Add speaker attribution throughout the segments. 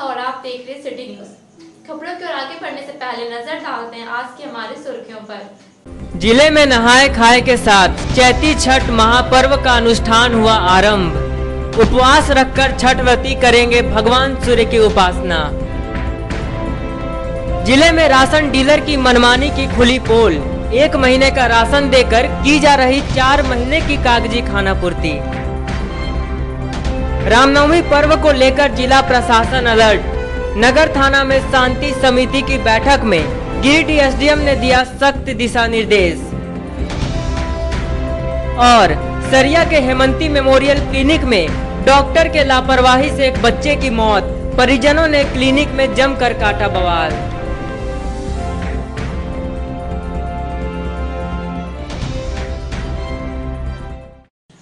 Speaker 1: और आप देख रहे सिटी न्यूज। खबरों की ओर आगे बढ़ने से पहले नजर डालते हैं आज की हमारी सुर्खियों पर।
Speaker 2: जिले में नहाए खाए के साथ चैती छठ महापर्व का अनुष्ठान हुआ आरंभ। उपवास रखकर छठ व्रती करेंगे भगवान सूर्य की उपासना। जिले में राशन डीलर की मनमानी की खुली पोल। 1 महीने का राशन देकर की जा रही 4 महीने की कागजी खानापूर्ति। रामनवमी पर्व को लेकर जिला प्रशासन अलर्ट। नगर थाना में शांति समिति की बैठक में गिरिडीह एसडीएम ने दिया सख्त दिशा निर्देश। और सरिया के हेमंती मेमोरियल क्लिनिक में डॉक्टर के लापरवाही से एक बच्चे की मौत। परिजनों ने क्लिनिक में जमकर काटा बवाल।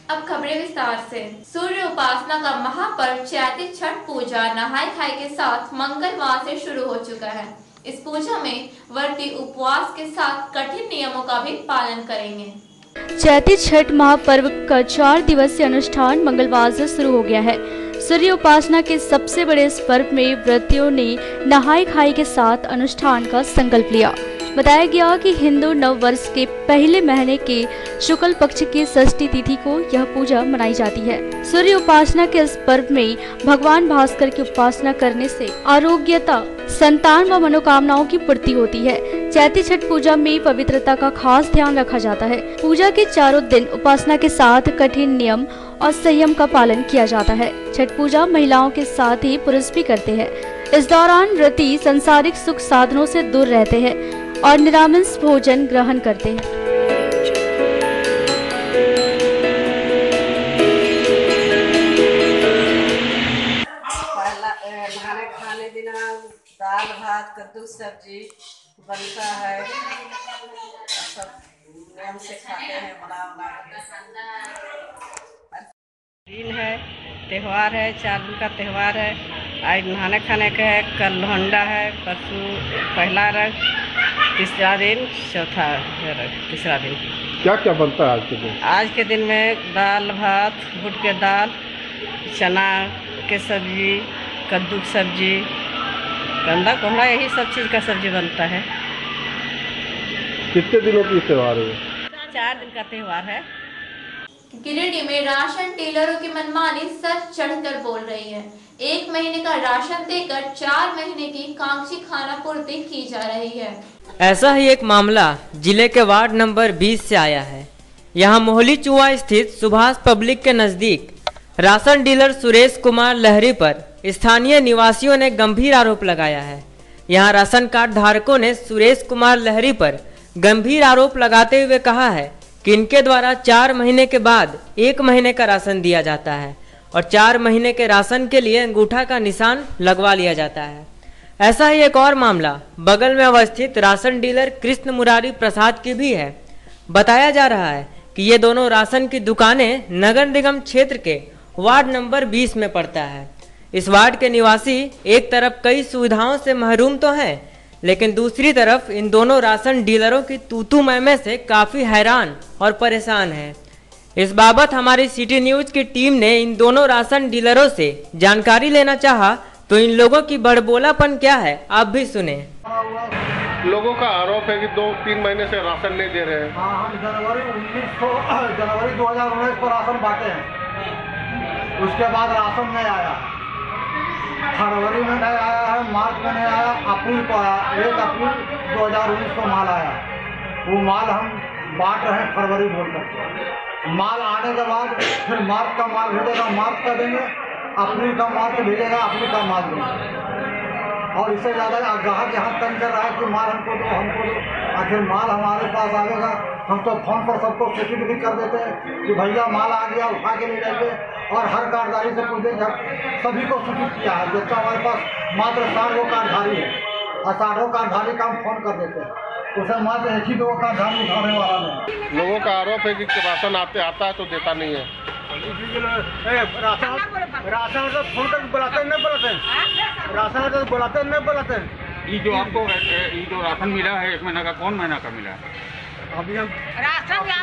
Speaker 1: अब खबरें विस्तार से। सूर्य उपासना का महापर्व चैती छठ पूजा नहाय खाए के साथ मंगलवार से शुरू हो चुका है। इस पूजा में व्रती उपवास के साथ कठिन नियमों का भी पालन करेंगे।
Speaker 3: चैती छठ महापर्व का 4 दिवसीय अनुष्ठान मंगलवार से शुरू हो गया है। सूर्य उपासना के सबसे बड़े इस पर्व में व्रतियों ने नहाय खाए के साथ अनुष्ठान का संकल्प लिया। बताया गया कि हिंदू नव वर्ष के पहले महीने के शुक्ल पक्ष की षष्ठी तिथि को यह पूजा मनाई जाती है। सूर्य उपासना के इस पर्व में भगवान भास्कर की उपासना करने से आरोग्यता, संतान व मनोकामनाओं की पूर्ति होती है। चैती छठ पूजा में पवित्रता का खास ध्यान रखा जाता है। पूजा के चारों दिन उपासना के साथ कठिन नियम और संयम का पालन किया जाता है। छठ पूजा महिलाओं के साथ ही पुरुष भी करते हैं। इस दौरान व्रती सांसारिक सुख साधनों से दूर रहते हैं और निरामिष भोजन ग्रहण करते हैं।
Speaker 4: खाने दिन दाल भात कद्दू सब्जी बनता है, सब नियम से खाते हैं। दिन है, त्योहार है, 4 दिन का त्योहार है। आज नहाने खाने का है, कल लोहंडा है, परसों पहला रंग, तीसरा दिन चौथा रंग, तीसरा दिन।
Speaker 5: क्या क्या बनता है आज के दिन?
Speaker 4: आज के दिन में दाल भात, बुट के दाल, चना के सब्जी, कद्दू की सब्जी, कंदा कोहड़ा, यही सब चीज़ का सब्जी बनता है।
Speaker 5: कितने दिनों की त्योहार है?
Speaker 4: 4 दिन का त्योहार है।
Speaker 1: गिरिडीह में राशन डीलरों की मनमानी सर चढ़कर बोल रही है। 1 महीने का राशन देकर 4 महीने की कागजी खानापूर्ति की जा रही है।
Speaker 2: ऐसा ही एक मामला जिले के वार्ड नंबर 20 से आया है। यहाँ मोहली चुआ स्थित सुभाष पब्लिक के नजदीक राशन डीलर सुरेश कुमार लहरी पर स्थानीय निवासियों ने गंभीर आरोप लगाया है। यहाँ राशन कार्ड धारकों ने सुरेश कुमार लहरी पर गंभीर आरोप लगाते हुए कहा है कि इनके द्वारा 4 महीने के बाद 1 महीने का राशन दिया जाता है और 4 महीने के राशन के लिए अंगूठा का निशान लगवा लिया जाता है। ऐसा ही एक और मामला बगल में अवस्थित राशन डीलर कृष्ण मुरारी प्रसाद की भी है। बताया जा रहा है कि ये दोनों राशन की दुकानें नगर निगम क्षेत्र के वार्ड नंबर 20 में पड़ता है। इस वार्ड के निवासी एक तरफ कई सुविधाओं से महरूम तो हैं, लेकिन दूसरी तरफ इन दोनों राशन डीलरों की तूतू मैमे से काफी हैरान और परेशान हैं। इस बाबत हमारी सिटी न्यूज की टीम ने इन दोनों राशन डीलरों से जानकारी लेना चाहा तो इन लोगों की बड़बोलापन क्या है आप भी सुने।
Speaker 5: लोगों का आरोप है कि 2-3 महीने से राशन नहीं दे रहे हैं।
Speaker 6: हाँ, हम जनवरी 2019 को राशन बांटे हैं, उसके बाद राशन नहीं आया। फरवरी में नहीं आया है, मार्च में नहीं आया, अप्रैल को आया। 1 अप्रैल 2019 को माल आया। वो माल हम बांट रहे हैं फरवरी बोलकर। माल आने के बाद फिर मार्च का माल भेजेगा, मार्च का देंगे, अप्रैल का मार्च भेजेगा, अप्रैल का माल देंगे। और इससे ज़्यादा ग्राहक यहाँ तंग कर रहा है कि माल हमको दो, हमको दो। आखिर माल हमारे पास आएगा, हम तो फोन पर सबको सूचित भी कर देते हैं कि भैया माल आ गया, उठा के ले जाइए। और हर कार्डधारी से पूछे, सभी को सूचित किया है। जबकि हमारे पास मात्र 60 कार्डधारी है और 60 कार्डधारी का हम फोन कर देते हैं, उसे मात्र 1-2 कार्डधारी उठाने वाला नहीं।
Speaker 5: लोगों का आरोप है कि राशन आता है तो देता नहीं है।
Speaker 6: राशन तो फोन करके बुलाते नहीं बुलाते।
Speaker 7: ये जो आपको ये जो राशन मिला है 1 महीना का, कौन महीना का मिला है?
Speaker 6: अभी हम राशन 20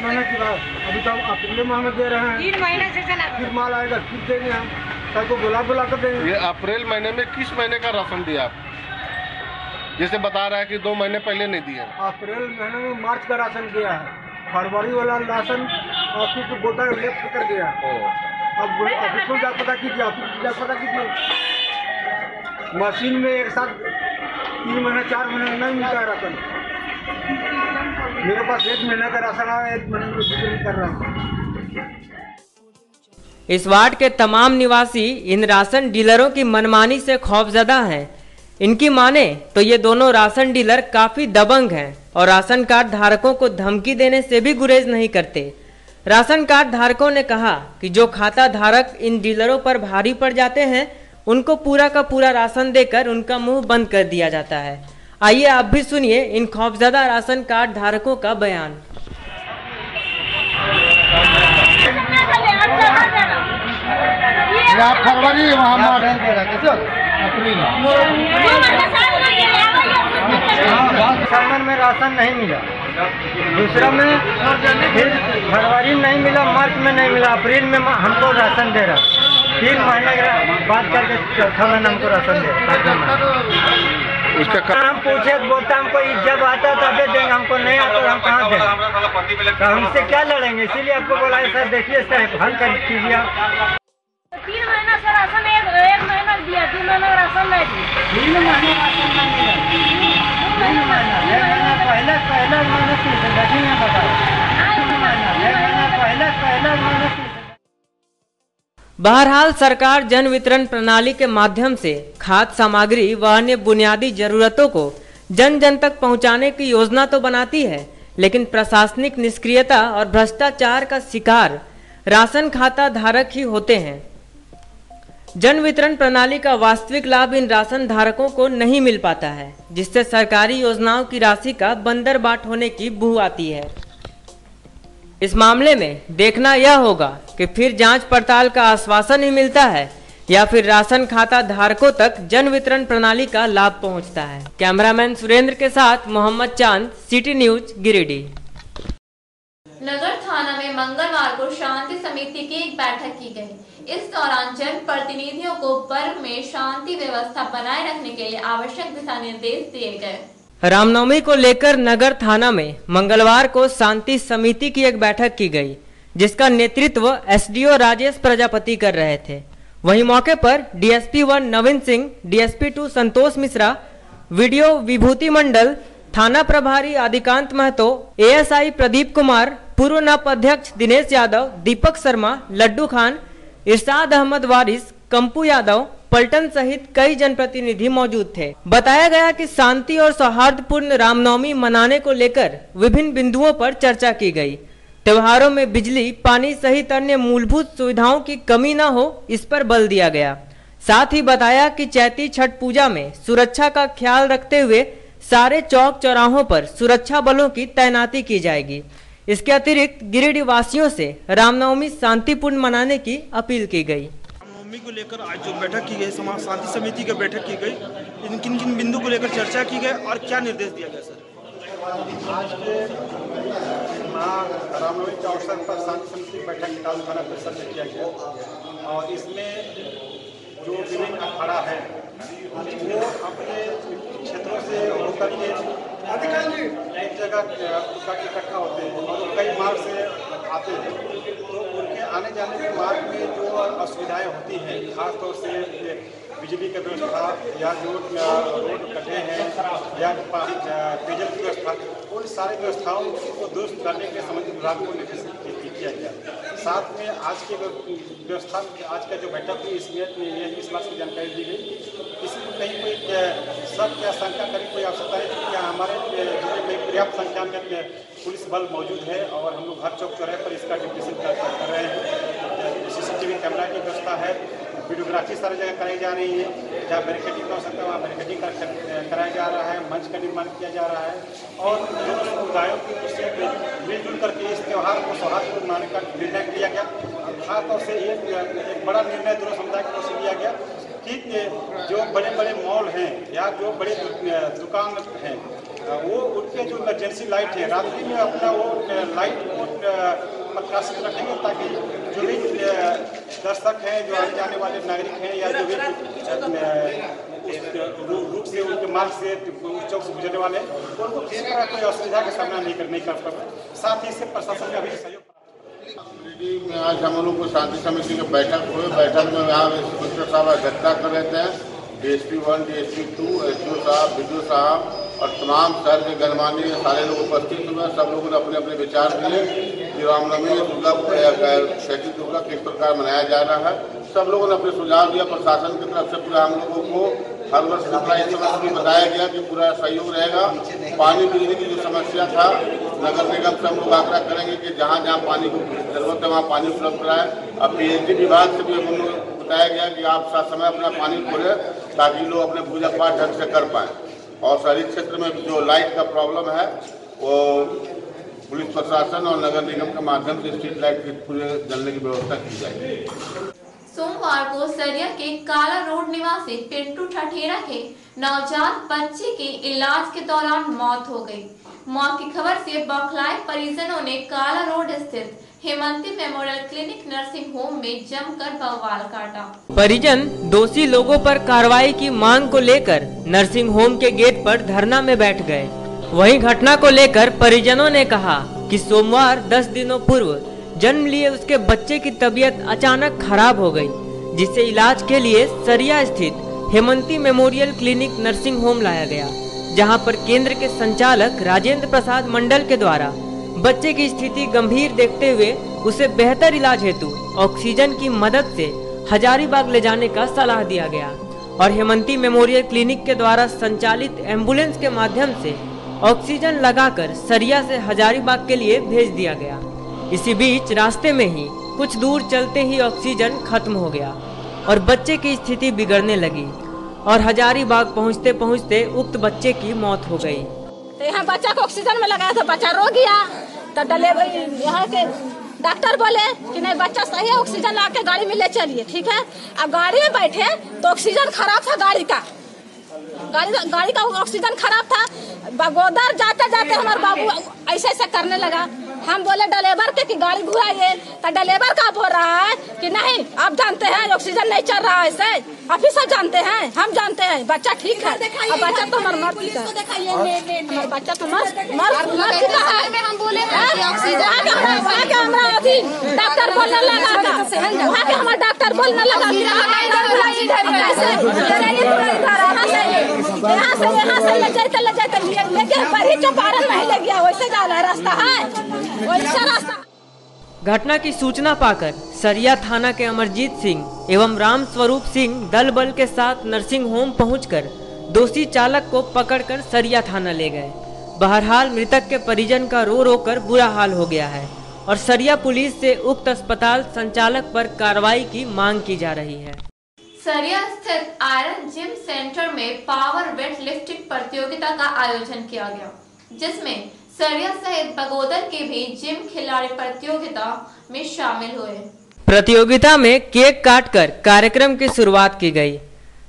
Speaker 6: महीने की बात, अभी तो अप्रैल माह में दे रहे हैं। 3 महीने से चला, फिर माल आएगा फिर देंगे हम। सर को बुला कर देंगे।
Speaker 5: ये अप्रैल महीने में किस महीने का राशन दिया आप? जैसे बता रहा है कि 2 महीने पहले नहीं दिया।
Speaker 6: अप्रैल महीने में मार्च का राशन दिया है, फरवरी वाला राशन ऑफिस को गोदा लेफ्ट कर दिया। अब ऑफिस को जा पता कीजिए, ऑफिस जा पता कीजिए। मशीन में एक साथ 3 महीने 4 महीने नहीं मिलता है राशन। मेरे पास 1 महीने का राशन आया, 1 महीने में बिक्री कर रहा हूँ।
Speaker 2: इस वार्ड के तमाम निवासी इन राशन डीलरों की मनमानी से खौफजदा हैं। इनकी माने तो ये दोनों राशन डीलर काफी दबंग हैं और राशन कार्ड धारकों को धमकी देने से भी गुरेज नहीं करते। राशन कार्ड धारकों ने कहा कि जो खाता धारक इन डीलरों पर भारी पड़ जाते हैं उनको पूरा का पूरा राशन देकर उनका मुंह बंद कर दिया जाता है। आइए आप भी सुनिए इन खौफजदा राशन कार्ड धारकों का बयान।
Speaker 6: फरवरी में राशन नहीं मिला, दूसरा में फिर फरवरी नहीं मिला, मार्च में नहीं मिला, अप्रैल में हमको राशन दे रहा, 3 महीने बाद करके चौथा महीना हमको राशन दे रहा। उसका हम पूछे बोलता हमको जब आता तब देंगे, हमको नहीं आता तो हम कहाँ देंगे, तो हमसे क्या लड़ेंगे। इसीलिए आपको बोला सर देखिए सर हल कर कीजिए आप।
Speaker 8: 3 महीना से राशन एक महीना दिया, 2 महीना राशन नहीं दिया,
Speaker 6: 3 महीने राशन नहीं मिला, 3 महीना पहले
Speaker 2: बहरहाल सरकार जन वितरण प्रणाली के माध्यम से खाद्य सामग्री व अन्य बुनियादी जरूरतों को जन जन तक पहुंचाने की योजना तो बनाती है, लेकिन प्रशासनिक निष्क्रियता और भ्रष्टाचार का शिकार राशन खाता धारक ही होते हैं। जन वितरण प्रणाली का वास्तविक लाभ इन राशन धारकों को नहीं मिल पाता है, जिससे सरकारी योजनाओं की राशि का बंदरबाट होने की बू आती है। इस मामले में देखना यह होगा कि फिर जांच पड़ताल का आश्वासन ही मिलता है या फिर राशन खाता धारकों तक जन वितरण प्रणाली का लाभ पहुंचता है। कैमरामैन सुरेंद्र के साथ मोहम्मद चांद, सिटी न्यूज, गिरिडीह।
Speaker 1: नगर थाना में मंगलवार को शांति समिति की एक बैठक की गई। इस दौरान जन प्रतिनिधियों को पर्व में शांति व्यवस्था बनाए रखने के लिए आवश्यक दिशा निर्देश दिए गए।
Speaker 2: रामनवमी को लेकर नगर थाना में मंगलवार को शांति समिति की एक बैठक की गई, जिसका नेतृत्व एसडीओ राजेश प्रजापति कर रहे थे। वहीं मौके पर डीएसपी 1 नवीन सिंह, डीएसपी 2 संतोष मिश्रा, वीडियो विभूति मंडल, थाना प्रभारी आदिकांत महतो, एएसआई प्रदीप कुमार, पूर्व नप अध्यक्ष दिनेश यादव, दीपक शर्मा, लड्डू खान, इरशाद अहमद वारिस, कंपू यादव, पलटन सहित कई जनप्रतिनिधि मौजूद थे। बताया गया कि शांति और सौहार्दपूर्ण रामनवमी मनाने को लेकर विभिन्न बिंदुओं पर चर्चा की गई। त्योहारों में बिजली, पानी सहित अन्य मूलभूत सुविधाओं की कमी न हो, इस पर बल दिया गया। साथ ही बताया कि चैती छठ पूजा में सुरक्षा का ख्याल रखते हुए सारे चौक चौराहों पर सुरक्षा बलों की तैनाती की जाएगी। इसके अतिरिक्त गिरिडीह वासियों से रामनवमी शांतिपूर्ण मनाने की अपील की गई।
Speaker 9: रामनवमी को लेकर आज जो बैठक की गई, समाज शांति समिति की बैठक की गई, इन किन किन बिंदु को लेकर चर्चा की गई और क्या निर्देश दिया गया? सर,
Speaker 10: आज के रामनवमी के अवसर पर शांति समिति बैठक निकाल थाना परिसर में किया गया और इसमें जो विभिन्न अखाड़ा है वो अपने क्षेत्रों से होकर के एक जगह इकट्ठा होते हैं और कई मार्ग से आते हैं, तो उनके आने जाने के मार्ग में जो असुविधाएं होती हैं, खासतौर से बिजली की व्यवस्था या जो रोड कटे हैं या पेयजल की व्यवस्था, उन सारी व्यवस्थाओं को दुरुस्त करने के संबंधित विभाग को निर्देशित किया गया। साथ में आज के व्यवस्था, आज का जो बैठक हुई इसमें इस बात की जानकारी दी गई, किसी को कहीं कोई शक या शंका करने की कोई आवश्यकता नहीं, क्योंकि हमारे जिले में पर्याप्त संख्या में पुलिस बल मौजूद है और हम लोग हर चौक चौराहे पर इसका डिप्रेशन कर रहे हैं। सीसीटीवी कैमरा की व्यवस्था है, वीडियोग्राफी सारी जगह कराई जा रही है, जहाँ बैरिकेडिंग की आवश्यकता है वहाँ बैरिकेडिंग कराया जा रहा है, मंच का निर्माण किया जा रहा है और दोनों समुदायों की दृष्टि में मिलजुल करके इस त्यौहार को सौहार्दपूर्ण मनाने का निर्णय लिया गया। खासतौर से एक बड़ा निर्णय दोनों समुदाय की ओर से लिया गया कि जो बड़े बड़े मॉल हैं या जो बड़े दुकान हैं वो उनके जो इमरजेंसी लाइट है रात्रि में अपना वो लाइट को प्रकाशित रखेंगे ताकि जो भी दर्शक हैं, जो आने जाने वाले नागरिक हैं या जो भी रूट से उनके मार्ग से चौक से गुजरने वाले उनको किसी तरह कोई असुविधा का सामना नहीं कर पाए। साथ ही इससे प्रशासन का भी सहयोग।
Speaker 5: आज हम लोग को शांति समिति की बैठक हुई। बैठक में यहाँ इंस्पेक्टर साहब अध्यक्षता कर रहे थे, DSP 1, DSP 2, SDO साहब, BDO साहब और तमाम शहर के गणमान्य सारे लोग उपस्थित हुए। सब लोगों ने अपने अपने विचार दिए कि रामनवमी चैती दुर्गा किस प्रकार मनाया जा रहा है। सब लोगों ने अपने सुझाव दिया। प्रशासन की तरफ से पूरा हम लोगों को हर वर्ष इस समय भी बताया गया कि पूरा सहयोग रहेगा। पानी बिजली की जो समस्या था नगर निगम से हम लोग आग्रह करेंगे कि जहाँ जहाँ पानी की जरूरत है वहाँ पानी उपलब्ध कराएं। अब PNG विभाग से भी हम लोग बताया गया कि आप साथ समय अपना पानी खोलें ताकि लोग अपने पूजा पाठ ढंग से कर पाएँ। और शहरी क्षेत्र में जो लाइट का प्रॉब्लम है वो पुलिस प्रशासन और नगर निगम के माध्यम से स्ट्रीट लाइट की पूरे जलने की व्यवस्था की जाएगी।
Speaker 1: सोमवार को सरिया के काला रोड निवासी पिंटू ठठेरा के नवजात बच्चे की इलाज के दौरान मौत हो गई। मौत की खबर से बौखलाए परिजनों ने काला रोड स्थित Hemanti memorial clinic nursing home में जमकर बवाल काटा।
Speaker 2: परिजन दोषी लोगों पर कार्रवाई की मांग को लेकर नर्सिंग होम के गेट पर धरना में बैठ गए। वहीं घटना को लेकर परिजनों ने कहा कि सोमवार 10 दिनों पूर्व जन्म लिए उसके बच्चे की तबीयत अचानक खराब हो गई, जिसे इलाज के लिए सरिया स्थित Hemanti memorial clinic nursing home लाया गया, जहां पर केंद्र के संचालक राजेंद्र प्रसाद मंडल के द्वारा बच्चे की स्थिति गंभीर देखते हुए उसे बेहतर इलाज हेतु ऑक्सीजन की मदद से हजारीबाग ले जाने का सलाह दिया गया और हेमंती मेमोरियल क्लिनिक के द्वारा संचालित एम्बुलेंस के माध्यम से ऑक्सीजन लगाकर सरिया से हजारीबाग के लिए भेज दिया गया। इसी बीच रास्ते में ही कुछ दूर चलते ही ऑक्सीजन खत्म हो गया और बच्चे की स्थिति बिगड़ने लगी और हजारीबाग पहुंचते पहुंचते उक्त बच्चे की मौत हो गई।
Speaker 8: तो यहाँ बच्चा को ऑक्सीजन में लगाया था, बच्चा रो गया तो डिलीवरी यहाँ के डॉक्टर बोले कि नहीं बच्चा सही है, ऑक्सीजन ला के गाड़ी में ले चलिए। ठीक है, अब गाड़ी में बैठे तो ऑक्सीजन खराब था, गाड़ी का ऑक्सीजन खराब था। बगोदर जाते जाते हमारे बाबू ऐसे ऐसे करने लगा। हम बोले ड्राइवर के कि गाड़ी घुराइए, तो ड्राइवर का बोल रहा है कि नहीं आप जानते हैं ऑक्सीजन नहीं चल रहा है, ऐसे आप ही सब जानते हैं, हम जानते हैं बच्चा ठीक है। अब बच्चा तो हमारा मर चुका है, हमारा बच्चा तो मर चुका है। डॉक्टर बोलने लगा, वहाँ के हमारा डॉक्टर बोलने लगा यहाँ से ले जाते लेके बड़ी चौपारण में ले गया, वैसे जाना रास्ता है, वैसा रास्ता।
Speaker 2: घटना की सूचना पाकर सरिया थाना के अमरजीत सिंह एवं राम स्वरूप सिंह दल बल के साथ नर्सिंग होम पहुंचकर दोषी चालक को पकड़कर सरिया थाना ले गए। बहरहाल मृतक के परिजन का रो रो कर बुरा हाल हो गया है और सरिया पुलिस से उक्त अस्पताल संचालक पर कार्रवाई की मांग की जा रही है।
Speaker 1: सरिया स्थित आयरन जिम सेंटर में पावर वेट लिफ्टिंग प्रतियोगिता का आयोजन किया गया, जिसमें सरिया सहित बगोदर के भी जिम खिलाड़ी प्रतियोगिता में शामिल हुए।
Speaker 2: प्रतियोगिता में केक काटकर कार्यक्रम की शुरुआत की गई।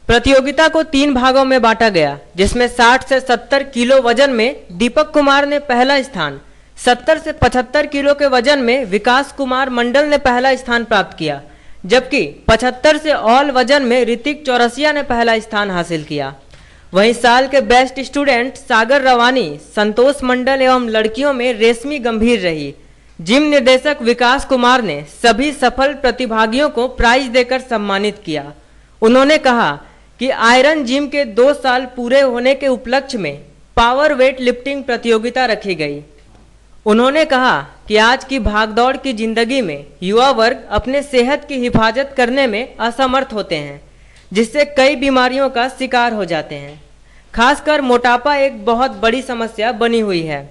Speaker 2: प्रतियोगिता को 3 भागों में बांटा गया, जिसमें 60 से 70 किलो वजन में दीपक कुमार ने पहला स्थान, 70 से 75 किलो के वजन में विकास कुमार मंडल ने पहला स्थान प्राप्त किया, जबकि 75 से ऑल वजन में ऋतिक चौरसिया ने पहला स्थान हासिल किया। वहीं साल के बेस्ट स्टूडेंट सागर रवानी, संतोष मंडल एवं लड़कियों में रेशमी गंभीर रही। जिम निर्देशक विकास कुमार ने सभी सफल प्रतिभागियों को प्राइज देकर सम्मानित किया। उन्होंने कहा कि आयरन जिम के 2 साल पूरे होने के उपलक्ष्य में पावर वेट लिफ्टिंग प्रतियोगिता रखी गई। उन्होंने कहा कि आज की भागदौड़ की जिंदगी में युवा वर्ग अपने सेहत की हिफाजत करने में असमर्थ होते हैं, जिससे कई बीमारियों का शिकार हो जाते हैं। खासकर मोटापा एक बहुत बड़ी समस्या बनी हुई है।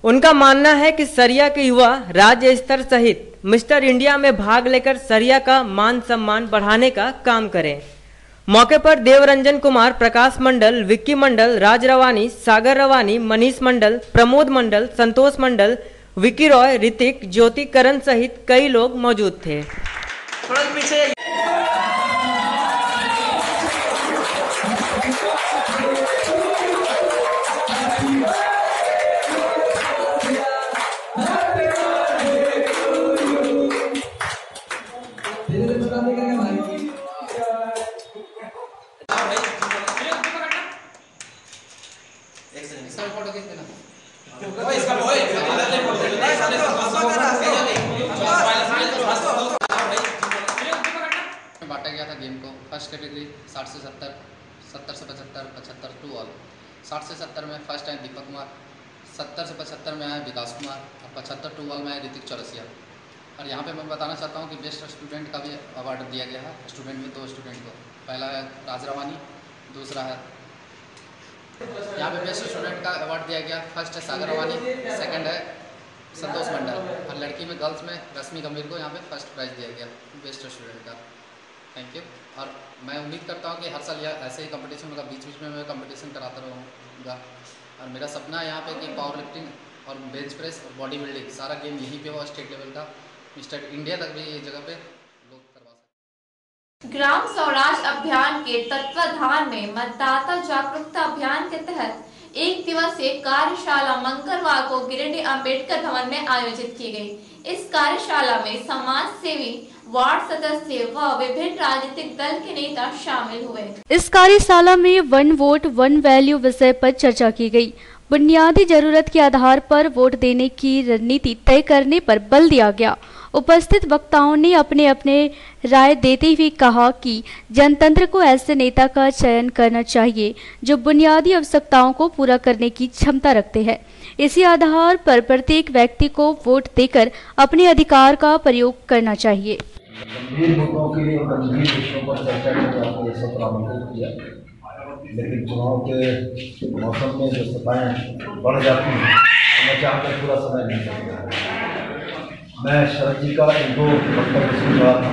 Speaker 2: उनका मानना है कि सरिया के युवा राज्य स्तर सहित मिस्टर इंडिया में भाग लेकर सरिया का मान सम्मान बढ़ाने का काम करें। मौके पर देवरंजन कुमार, प्रकाश मंडल, विक्की मंडल, राज रवानी, सागर रवानी, मनीष मंडल, प्रमोद मंडल, संतोष मंडल, विकी रॉय, ऋतिक, ज्योति करण सहित कई लोग मौजूद थे।
Speaker 11: फर्स्ट कैटेगरी 60 से 70, 70 से 75, 75 टू ऑल। 60 से 70 में फर्स्ट आए दीपक कुमार, 70 से 75 में आए विकास कुमार और 75 टू ऑल में आए ऋतिक चौरसिया। और यहाँ पे मैं बताना चाहता हूँ कि बेस्ट स्टूडेंट का भी अवार्ड दिया गया है। स्टूडेंट में 2 स्टूडेंट को, पहला है राज रवानी, दूसरा है यहाँ पे बेस्ट स्टूडेंट का अवार्ड दिया गया। फर्स्ट है सागर रवानी, सेकंड है संतोष मंडल और लड़की में गर्ल्स में रश्मि गंभीर को यहाँ पे फर्स्ट प्राइज़ दिया गया बेस्ट स्टूडेंट का। Thank you. और मैं उम्मीद करता हूँ कि हर साल यह ऐसे ही कंपटीशन होगा, बीच बीच में मैं कंपटीशन कराता रहूँगा। और मेरा सपना है यहाँ पे कि पावर लिफ्टिंग और बेंच प्रेस और बॉडी बिल्डिंग सारा गेम यहीं पे हो, स्टेट लेवल का, मिस्टर इंडिया तक भी ये जगह पे लोग करवा सकते।
Speaker 1: ग्राम स्वराज अभियान के तत्वाधान में मतदाता जागरूकता अभियान के तहत 1 दिवसीय कार्यशाला मंगलवार को गिरिडीह अंबेडकर भवन में आयोजित की गई। इस कार्यशाला में समाज सेवी, वार्ड सदस्य व विभिन्न राजनीतिक दल के नेता शामिल हुए।
Speaker 3: इस कार्यशाला में 1 वोट 1 वैल्यू विषय पर चर्चा की गई। बुनियादी जरूरत के आधार पर वोट देने की रणनीति तय करने पर बल दिया गया। उपस्थित वक्ताओं ने अपने अपने राय देते हुए कहा कि जनतंत्र को ऐसे नेता का चयन करना चाहिए जो बुनियादी आवश्यकताओं को पूरा करने की क्षमता रखते हैं। इसी आधार पर प्रत्येक व्यक्ति को वोट देकर अपने अधिकार का प्रयोग करना चाहिए।
Speaker 12: गंभीर मुद्दों के लिए गंभीर विषयों पर चर्चा करने आपको ये सत्र आमंत्रित किया, लेकिन चुनाव के मौसम में जो सभाएं बढ़ जाती हैं तो मैं चाहकर पूरा समय नहीं सकता। मैं शरद जी का 2 वक्तव्य सुन रहा था।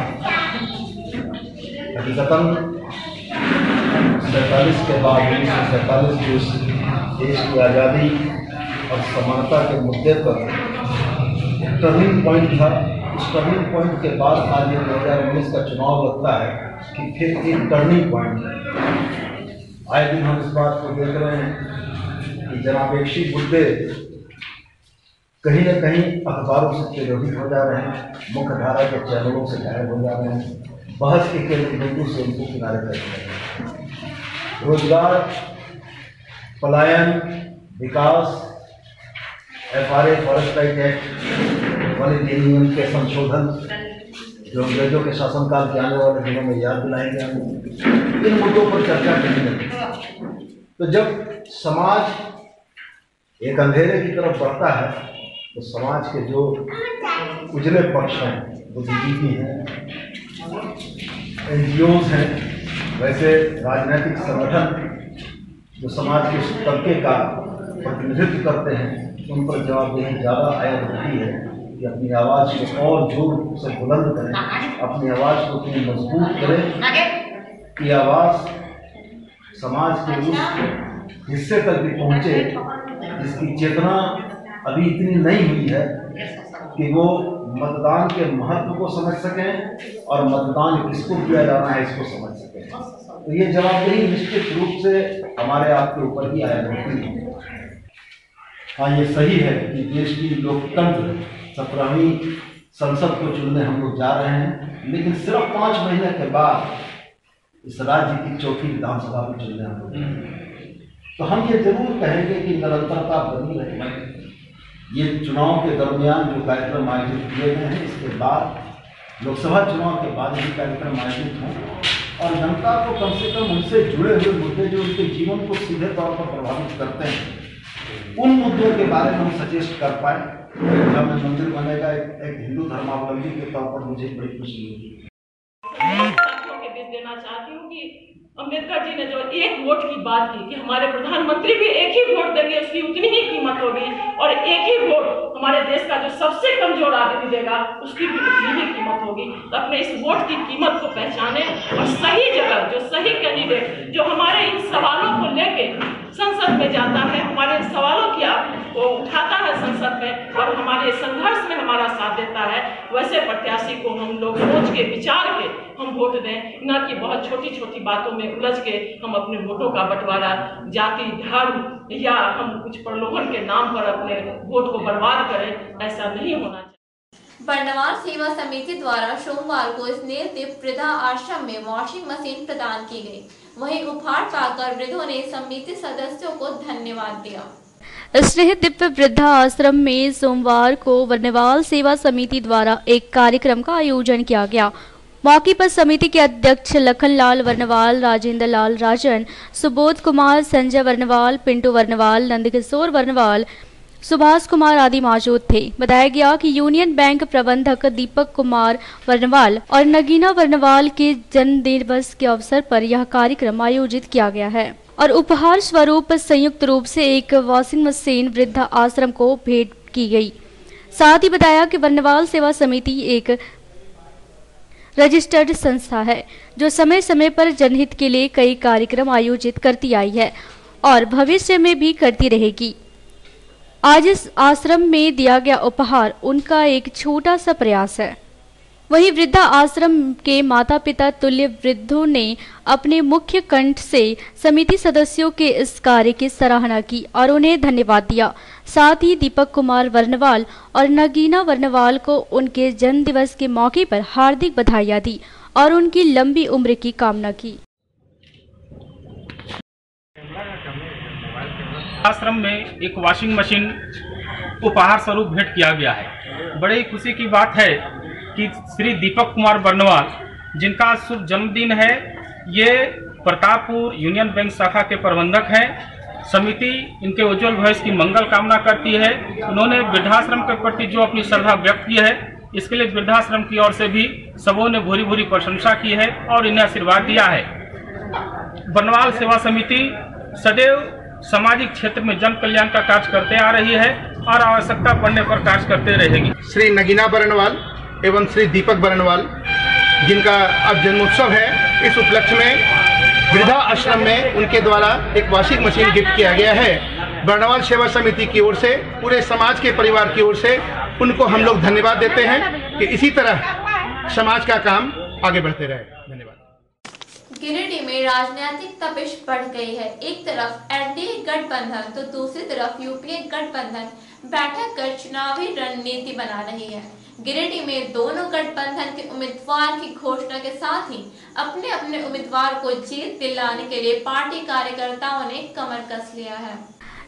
Speaker 12: हकीकतन 47 के बाद 1947 देश की आज़ादी और समानता के मुद्दे पर टर्निंग पॉइंट था। इस टर्निंग पॉइंट के बाद आज ये 2019 का चुनाव लगता है कि फिर एक टर्निंग पॉइंट है। आए दिन हम इस बात को देख रहे हैं कि जनापेक्षी मुद्दे कहीं न कहीं अखबारों से तिरोहित हो जा रहे हैं, मुख्य धारा के चैनलों से गायब हो जा रहे हैं, बहस के केंद्र बिंदु से उनको किनारे कर रहे हैं। रोजगार, पलायन, विकास, FRA फॉरेस्ट राइट एक्ट, वन्य नियम के संशोधन जो अंग्रेजों के शासनकाल के आने वाले दिनों में याद दिलाएंगे, इन मुद्दों पर चर्चा करने लगी। तो जब समाज एक अंधेरे की तरफ बढ़ता है तो समाज के जो उजले पक्ष हैं, बुद्धिजीवी हैं, NGOs हैं, वैसे राजनीतिक संगठन जो समाज के उस तबके का प्रतिनिधित्व करते हैं, उन पर जवाबदेही ज़्यादा आयत होती है कि अपनी आवाज़ को और जोर से बुलंद करें, अपनी आवाज़ को इतनी मजबूत करें कि आवाज़ समाज के उस हिस्से तक भी पहुँचे जिसकी चेतना अभी इतनी नहीं हुई है कि वो मतदान के महत्व को समझ सकें और मतदान किसको किया जाना है इसको समझ सकें। तो ये जवाबदेही निश्चित रूप से हमारे आपके ऊपर ही आयत होती है। हाँ, ये सही है कि देश की लोकतंत्र 17वीं संसद को चुनने हम लोग जा रहे हैं, लेकिन सिर्फ 5 महीने के बाद इस राज्य की 4थी विधानसभा को चुनने हम लोग। तो हम ये जरूर कहेंगे कि निरंतरता बनी रहे। ये चुनाव के दरमियान जो कार्यक्रम आयोजित किए गए हैं, इसके बाद लोकसभा चुनाव के बाद भी कार्यक्रम आयोजित हों और जनता को कम से कम उनसे जुड़े हुए मुद्दे जो उनके जीवन को सीधे तौर पर प्रभावित करते हैं, उन मुद्दों के बारे में हम सजेस्ट कर पाए। अयोध्या में मंदिर बनेगा, एक हिंदू धर्मावलंबी के तौर पर मुझे बड़ी खुशी होगी।
Speaker 13: देना चाहती हूँ कि अम्बेडकर जी ने जो 1 वोट की बात की कि हमारे प्रधानमंत्री भी 1 ही वोट देंगे, उसकी उतनी ही कीमत होगी, और 1 ही वोट हमारे देश का जो सबसे कमजोर आदमी देगा उसकी भी उतनी ही कीमत होगी। तो अपने इस वोट की कीमत को पहचाने और सही जगह जो सही कैंडिडेट जो हमारे इन सवालों को लेके संसद में जाता है, हमारे सवालों की वो उठाता है संसद में और हमारे संघर्ष में हमारा साथ देता है, वैसे प्रत्याशी को हम लोग सोच के विचार के हम वोट दें, न कि बहुत छोटी छोटी बातों में उलझ के हम अपने वोटों का बंटवारा जाति, धर्म या हम कुछ प्रलोभन के नाम पर अपने वोट को बर्बाद करें। ऐसा नहीं होना चाहिए।
Speaker 1: बर्नवाल सेवा समिति द्वारा सोमवार को स्नेहदीप वृद्धा आश्रम में वॉशिंग मशीन प्रदान की गई। वहीं उपहार पाकर वृद्धों ने समिति सदस्यों को धन्यवाद दिया।
Speaker 3: स्नेहदीप वृद्धा आश्रम में सोमवार को बर्नवाल सेवा समिति द्वारा एक कार्यक्रम का आयोजन किया गया। मौके पर समिति के अध्यक्ष लखनलाल वर्णवाल, राजेंद्र लाल राजन, सुबोध कुमार, संजय वर्णवाल, पिंटू वर्णवाल, नंदकिशोर वर्णवाल, सुभाष कुमार आदि मौजूद थे। बताया गया कि यूनियन बैंक प्रबंधक दीपक कुमार वर्णवाल और नगीना वर्णवाल के जन्म दिवस के अवसर पर यह कार्यक्रम आयोजित किया गया है और उपहार स्वरूप संयुक्त रूप से एक वॉशिंग मशीन वृद्धा आश्रम को भेंट की गई। साथ ही बताया कि वर्णवाल सेवा समिति एक रजिस्टर्ड संस्था है जो समय समय पर जनहित के लिए कई कार्यक्रम आयोजित करती आई है और भविष्य में भी करती रहेगी। आज इस आश्रम में दिया गया उपहार उनका एक छोटा सा प्रयास है। वहीं वृद्धा आश्रम के माता पिता तुल्य वृद्धों ने अपने मुख्य कंठ से समिति सदस्यों के इस कार्य की सराहना की और उन्हें धन्यवाद दिया। साथ ही दीपक कुमार वर्णवाल और नगीना वर्णवाल को उनके जन्म दिवस के मौके पर हार्दिक बधाइयां दी और उनकी लंबी उम्र की कामना की।
Speaker 10: आश्रम में एक वॉशिंग मशीन उपहार स्वरूप भेंट किया गया है। बड़े खुशी की बात है कि श्री दीपक कुमार वर्णवाल, जिनका शुभ जन्मदिन है, ये प्रतापपुर यूनियन बैंक शाखा के प्रबंधक हैं। समिति इनके उज्जवल भविष्य की मंगल कामना करती है। उन्होंने वृद्धाश्रम के प्रति जो अपनी श्रद्धा व्यक्त की है, इसके लिए वृद्धाश्रम की ओर से भी सबों ने भूरी भूरी प्रशंसा की है और इन्हें आशीर्वाद दिया है। वर्णवाल सेवा समिति सदैव सामाजिक क्षेत्र में जन कल्याण का कार्य करते आ रही है और आवश्यकता पड़ने पर कार्य करते रहेगी।
Speaker 14: श्री नगीना वर्णवाल एवं श्री दीपक वर्णवाल, जिनका अब जन्मोत्सव है, इस उपलक्ष्य में वृद्धा आश्रम में उनके द्वारा एक वॉशिंग मशीन गिफ्ट किया गया है। वर्णवाल सेवा समिति की ओर से, पूरे समाज के परिवार की ओर से उनको हम लोग धन्यवाद देते हैं कि इसी तरह समाज का काम आगे बढ़ते रहे। धन्यवाद।
Speaker 1: गिरिडीह में राजनीतिक तपिश बढ़ गई है। एक तरफ एनडीए गठबंधन तो दूसरी तरफ यूपीए गठबंधन बैठक कर चुनावी रणनीति बना रही है। गिरिडीह में दोनों गठबंधन के उम्मीदवार की घोषणा के साथ ही अपने अपने उम्मीदवार को जीत दिलाने के लिए पार्टी कार्यकर्ताओं ने कमर कस लिया है।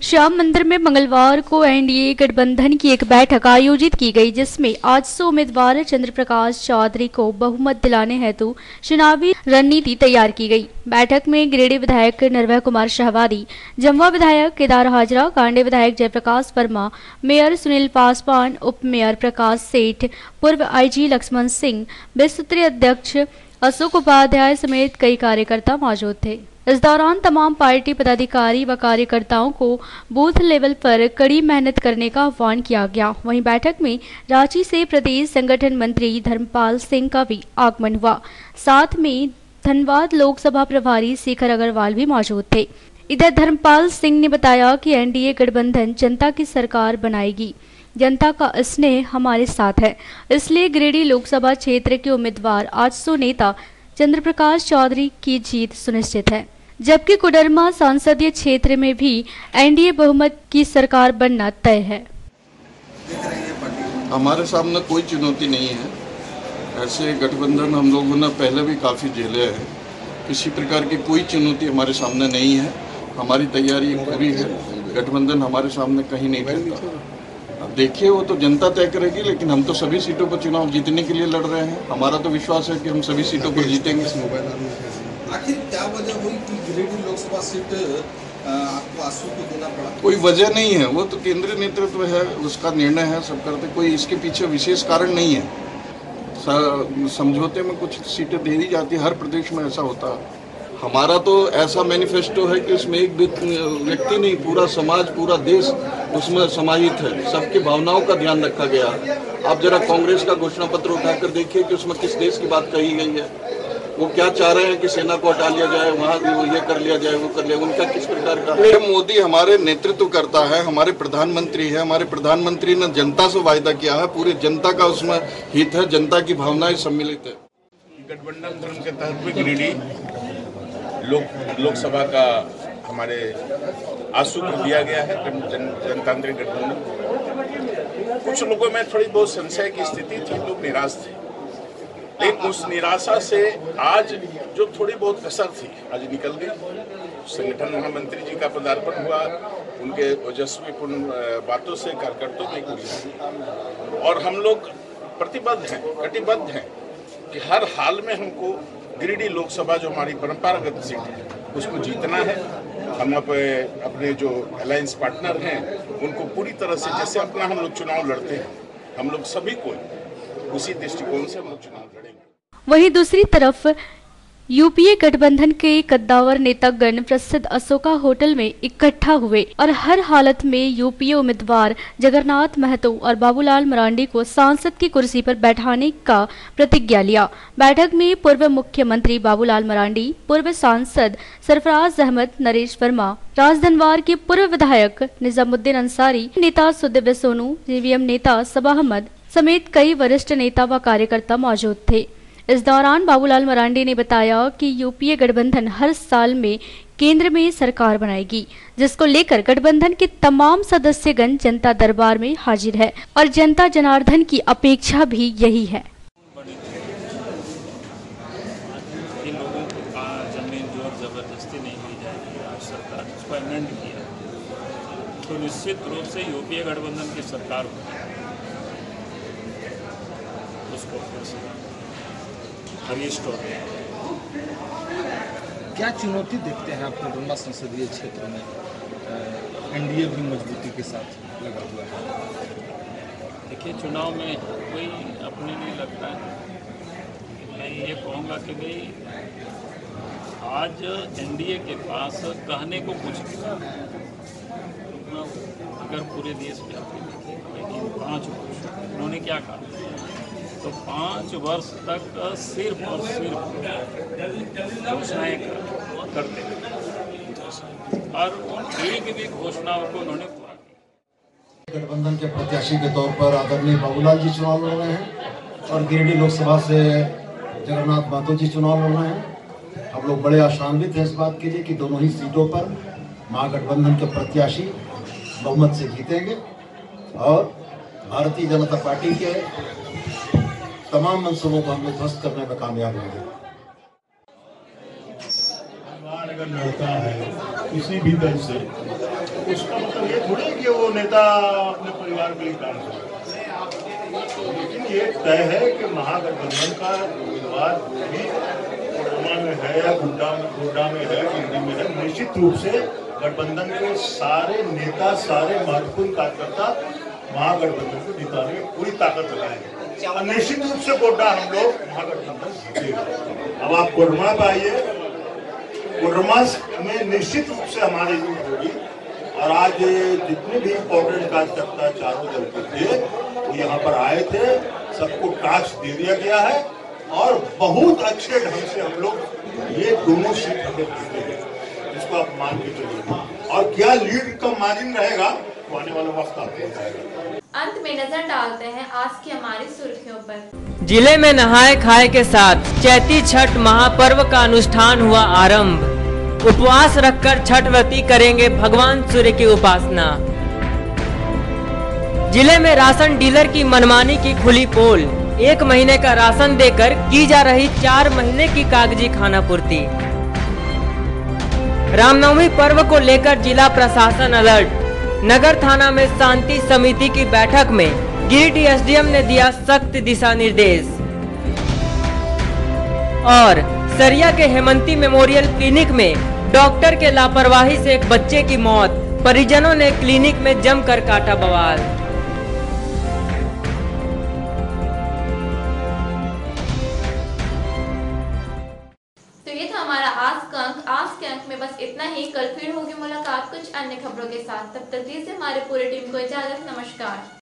Speaker 3: श्याम मंदिर में मंगलवार को एनडीए गठबंधन की एक बैठक आयोजित की गई, जिसमें 800 उम्मीदवार चंद्र प्रकाश चौधरी को बहुमत दिलाने हेतु चुनावी रणनीति तैयार की गई। बैठक में गिरिडीह विधायक निर्भय कुमार शाहवादी, जमवा विधायक केदार हाजरा, कांडे विधायक जयप्रकाश वर्मा, मेयर सुनील पासवान, उप मेयर प्रकाश सेठ, पूर्व आईजी लक्ष्मण सिंह, विस्तृत अध्यक्ष अशोक उपाध्याय समेत कई कार्यकर्ता मौजूद थे। इस दौरान तमाम पार्टी पदाधिकारी व कार्यकर्ताओं को बूथ लेवल पर कड़ी मेहनत करने का आह्वान किया गया। वहीं बैठक में रांची से प्रदेश संगठन मंत्री धर्मपाल सिंह का भी आगमन हुआ। साथ में धनबाद लोकसभा प्रभारी शेखर अग्रवाल भी मौजूद थे। इधर धर्मपाल सिंह ने बताया कि एनडीए गठबंधन जनता की सरकार बनाएगी। जनता का स्नेह हमारे साथ है, इसलिए गिरिडीह लोकसभा क्षेत्र के उम्मीदवार 800 नेता चंद्र प्रकाश चौधरी की जीत सुनिश्चित है, जबकि कोडरमा संसदीय क्षेत्र में भी एनडीए बहुमत की सरकार बनना तय है।
Speaker 15: हमारे सामने कोई चुनौती नहीं है। ऐसे गठबंधन हम लोगों ने पहले भी काफ़ी झेले हैं। किसी प्रकार की कोई चुनौती हमारे सामने नहीं है। हमारी तैयारी पूरी है। गठबंधन हमारे सामने कहीं नहीं रहता। अब देखिए, वो तो जनता तय करेगी, लेकिन हम तो सभी सीटों पर चुनाव जीतने के लिए लड़ रहे हैं। हमारा तो विश्वास है कि हम सभी सीटों पर जीतेंगे।
Speaker 16: आखिर क्या वजह हुई कि गिरिडीह लोकसभा सीट आपको आंसू को देना पड़ा?
Speaker 15: कोई वजह नहीं है, वो तो केंद्रीय नेतृत्व है, उसका निर्णय है, सब करते। कोई इसके पीछे विशेष कारण नहीं है। समझौते में कुछ सीटें दे दी जाती है, हर प्रदेश में ऐसा होता है। हमारा तो ऐसा मैनिफेस्टो है कि उसमें एक व्यक्ति नहीं, पूरा समाज, पूरा देश उसमें समाहित है। सबकी भावनाओं का ध्यान रखा गया। आप जरा कांग्रेस का घोषणा पत्र उठाकर देखिए कि उसमें किस देश की बात कही गई है। वो क्या चाह रहे हैं कि सेना को हटा लिया जाए, वहाँ भी वो ये कर लिया जाए, वो कर लिया। उनका किस प्रकार का है? मोदी हमारे नेतृत्व करता है, हमारे प्रधानमंत्री है। हमारे प्रधानमंत्री ने जनता से वायदा किया है, पूरे जनता का उसमें हित है, जनता की भावनाएं सम्मिलित है।
Speaker 17: गठबंधन धर्म के तहत में गिरिडीह लोकसभा का हमारे आंसू को दिया गया है जनतांत्रिक गठबंधन। कुछ लोगों में थोड़ी बहुत संशय की स्थिति थी, लोग निराश थे, लेकिन उस निराशा से आज जो थोड़ी बहुत कसर थी आज निकल गई। संगठन महामंत्री जी का पदार्पण हुआ, उनके ओजस्वीपूर्ण बातों से कार्यकर्ताओं में खुशी, और हम लोग प्रतिबद्ध हैं, कटिबद्ध हैं कि हर हाल में हमको गिरिडीह लोकसभा जो हमारी परंपरागत सीट है उसको जीतना है। हम अपने जो अलायंस पार्टनर हैं उनको पूरी तरह से, जैसे अपना हम लोग चुनाव लड़ते हैं, हम लोग सभी को उसी दृष्टिकोण से हम लोग चुनाव लड़ेंगे।
Speaker 3: वहीं दूसरी तरफ यूपीए गठबंधन के कद्दावर नेतागण प्रसिद्ध अशोका होटल में इकट्ठा हुए और हर हालत में यूपीए उम्मीदवार जगन्नाथ महतो और बाबूलाल मरांडी को सांसद की कुर्सी पर बैठाने का प्रतिज्ञा लिया। बैठक में पूर्व मुख्यमंत्री बाबूलाल मरांडी, पूर्व सांसद सरफराज अहमद, नरेश वर्मा, राजधनवार के पूर्व विधायक निजामुद्दीन अंसारी, नेता सुदिव्य सोनू, जेवीएम नेता सबा अहमद समेत कई वरिष्ठ नेता व कार्यकर्ता मौजूद थे। इस दौरान बाबूलाल मरांडी ने बताया कि यूपीए गठबंधन हर साल में केंद्र में सरकार बनाएगी, जिसको लेकर गठबंधन के तमाम सदस्यगण जनता दरबार में हाजिर है और जनता जनार्दन की अपेक्षा भी यही है।
Speaker 18: इन लोगों को जमीन जोर जबरदस्ती नहीं दी जाएगी। आज सरकार इसको अमेंड किया तो निश्चित रूप से यूपीए गठबंधन की सरकार उसको
Speaker 16: क्या चुनौती देखते हैं आप कोडरमा संसदीय क्षेत्र में? एनडीए भी मजबूती के साथ लगा हुआ है।
Speaker 18: देखिए, चुनाव में कोई अपने नहीं लगता है। मैं ये कहूँगा कि भाई आज एनडीए के पास कहने को कुछ नहीं, अगर पूरे देश में लेकिन 5 वर्ष उन्होंने क्या कहा, तो 5 वर्ष तक सिर्फ और सिर्फ घोषणाएं करते और उन एक भी घोषणाओं को उन्होंने पूरा किया।
Speaker 12: गठबंधन के प्रत्याशी के तौर पर आदरणीय बाबूलाल जी चुनाव लड़ रहे हैं और गिरिडीह लोकसभा से जगन्नाथ महतो जी चुनाव लड़ रहे हैं। हम लोग बड़े आशान्वित हैं इस बात के लिए कि दोनों ही सीटों पर महागठबंधन के प्रत्याशी बहुमत से जीतेंगे और भारतीय जनता पार्टी के तमाम मंसूबों को हम लोग ध्वस्त करने में कामयाब होंगे।
Speaker 19: अगर लड़ता है किसी भी दल से, उसका मतलब ये थोड़ी कि वो नेता अपने परिवार के लिए काम करे, लेकिन ये तय है कि महागठबंधन का उम्मीदवार जो भी कोडरमा में है या गोड्डा में है, गिरिडीह में है, निश्चित रूप से गठबंधन के सारे नेता, सारे महत्वपूर्ण कार्यकर्ता महागठबंधन को जिताने में पूरी ताकत लगाएंगे। निश्चित रूप से गोड्डा हम लोग महागठबंधन जीतेगा। अब आप कोडरमा पे आइए, कोडरमा में निश्चित रूप से हमारी जीत होगी और आज जितने भी इम्पोर्टेंट कार्यकर्ता चारों दल के थे वो यहाँ पर आए थे, सबको टास्क दे दिया गया है और बहुत अच्छे ढंग से हम लोग ये दोनों सीट हम लोग जीतेंगे, इसको आप मान के चलिए। और क्या लीड का मार्जिन रहेगा वो आने वाला वक्त आपको बताएगा।
Speaker 1: अंत में नजर डालते हैं आज की हमारी सुर्खियों पर।
Speaker 2: जिले में नहाए खाए के साथ चैती छठ महापर्व का अनुष्ठान हुआ आरंभ। उपवास रखकर छठ व्रती करेंगे भगवान सूर्य की उपासना। जिले में राशन डीलर की मनमानी की खुली पोल। 1 महीने का राशन देकर की जा रही 4 महीने की कागजी खानापूर्ति। रामनवमी पर्व को लेकर जिला प्रशासन अलर्ट। नगर थाना में शांति समिति की बैठक में गिरिडीह एसडीएम ने दिया सख्त दिशा निर्देश। और सरिया के हेमंती मेमोरियल क्लिनिक में डॉक्टर के लापरवाही से एक बच्चे की मौत। परिजनों ने क्लिनिक में जमकर काटा बवाल।
Speaker 1: तो ये था हमारा आज का अंक। आज के अंक में बस इतना ही। कल फिर होगी मुलाकात कुछ अन्य खबरों के साथ। तब तक दीजिए हमारे पूरी टीम को इजाजत। नमस्कार।